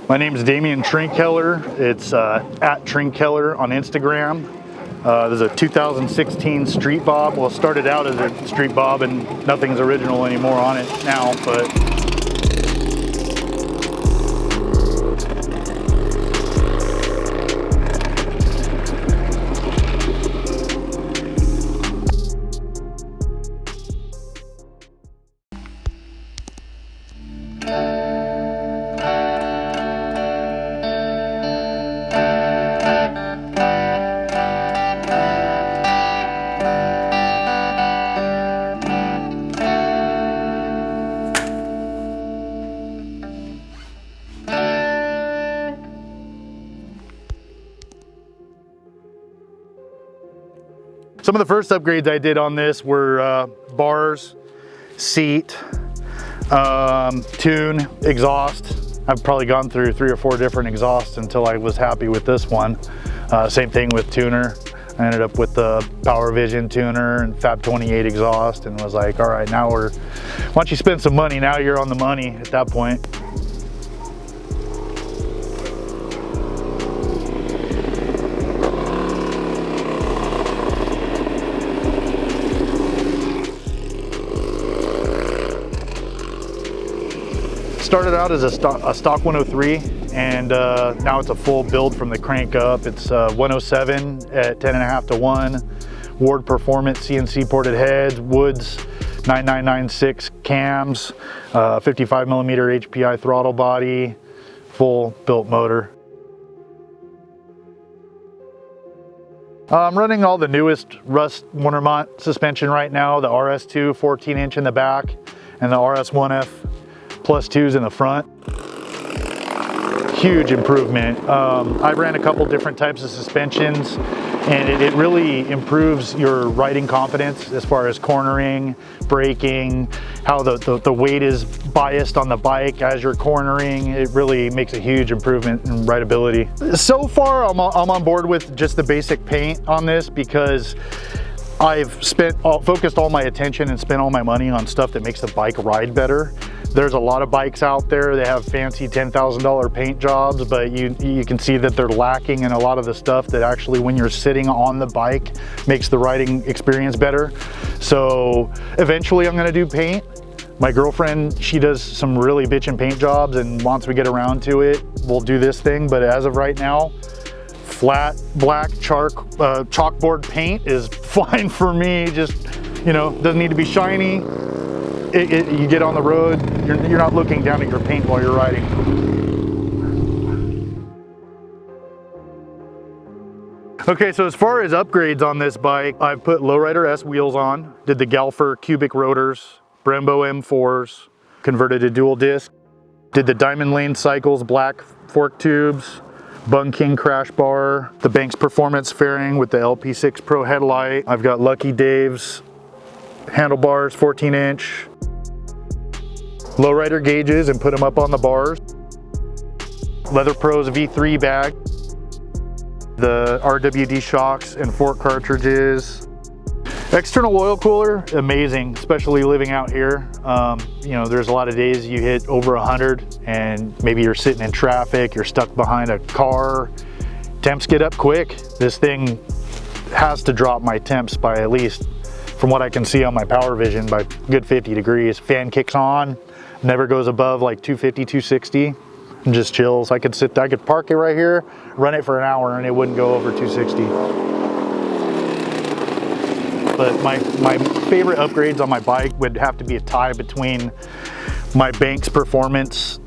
My name is Damien Trinkkeller. It's at Trinkkeller on Instagram. This is a 2016 Street Bob. Well, it started out as a Street Bob and nothing's original anymore on it now, but some of the first upgrades I did on this were bars, seat, tune, exhaust. I've probably gone through 3 or 4 different exhausts until I was happy with this one. Same thing with tuner. I ended up with the Power Vision tuner and Fab 28 exhaust and was like, all right, now once you spend some money, now you're on the money at that point. Started out as a stock 103 and now it's a full build from the crank up. It's 107 at 10.5 to 1, Ward Performance CNC ported heads, Woods 9996 cams, 55mm HPI throttle body, full built motor. I'm running all the newest Rust Wondermont suspension right now, the RS2 14-inch in the back and the RS1F +2s in the front. Huge improvement. I ran a couple different types of suspensions and it really improves your riding confidence as far as cornering, braking, how the weight is biased on the bike as you're cornering. It really makes a huge improvement in rideability. So far I'm on board with just the basic paint on this because I've focused all my attention and spent all my money on stuff that makes the bike ride better. There's a lot of bikes out there that have fancy $10,000 paint jobs, but you can see that they're lacking in a lot of the stuff that actually, when you're sitting on the bike, makes the riding experience better. So eventually I'm gonna do paint. My girlfriend, she does some really bitchin' paint jobs, and once we get around to it, we'll do this thing. But as of right now, flat black chalkboard paint is fine for me. Just, you know, doesn't need to be shiny. You get on the road, you're not looking down at your paint while you're riding. Okay, so as far as upgrades on this bike, I've put Lowrider S wheels on, did the Galfer cubic rotors, Brembo M4s, converted to dual disc, did the Diamond Lane Cycles black fork tubes, Bung King crash bar, the Banks Performance fairing with the LP6 Pro headlight. I've got Lucky Dave's handlebars, 14-inch, lowrider gauges and put them up on the bars. Leather Pro's V3 bag, the RWD shocks and fork cartridges. External oil cooler, amazing, especially living out here. You know, there's a lot of days you hit over 100 and maybe you're sitting in traffic, you're stuck behind a car. Temps get up quick. This thing has to drop my temps by at least, from what I can see on my Power Vision, by good 50 degrees. Fan kicks on, never goes above like 250, 260, and just chills. I could park it right here, run it for an hour, and it wouldn't go over 260. But my favorite upgrades on my bike would have to be a tie between my Banks Performance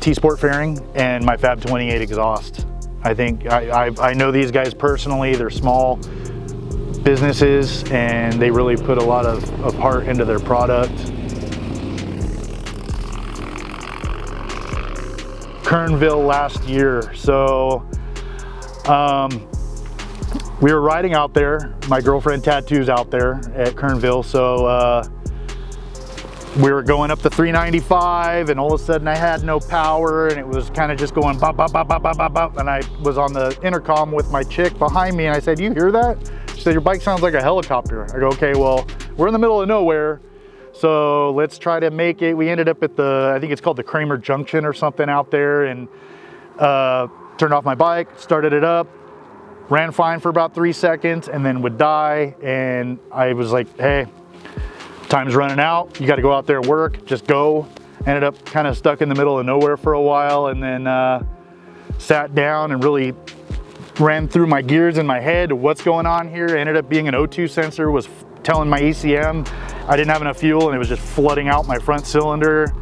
T-Sport fairing and my Fab 28 exhaust. I think I know these guys personally. They're small businesses and they really put a lot of heart into their product. Kernville last year. So we were riding out there. My girlfriend tattoo's out there at Kernville. So we were going up the 395 and all of a sudden I had no power and it was kind of just going bop, bop, bop, bop, bop, bop, bop. And I was on the intercom with my chick behind me and I said, "You hear that?" She said, "Your bike sounds like a helicopter." I go, "Okay, well, we're in the middle of nowhere. So let's try to make it." We ended up at the, I think it's called the Kramer Junction or something out there. And turned off my bike, started it up, ran fine for about 3 seconds, and then would die. And I was like, hey, time's running out. You got to go out there and work. Just go. Ended up kind of stuck in the middle of nowhere for a while, and then sat down and really ran through my gears in my head. What's going on here? Ended up being an O2 sensor, was telling my ECM I didn't have enough fuel, and it was just flooding out my front cylinder.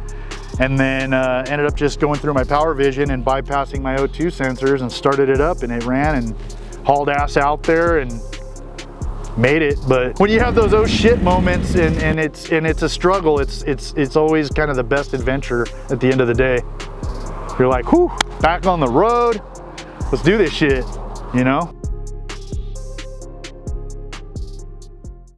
And then ended up just going through my power vision and bypassing my O2 sensors and started it up, and it ran and hauled ass out there and made it. But when you have those oh shit moments and it's a struggle, it's always kind of the best adventure at the end of the day. You're like, whew, back on the road, let's do this shit, you know?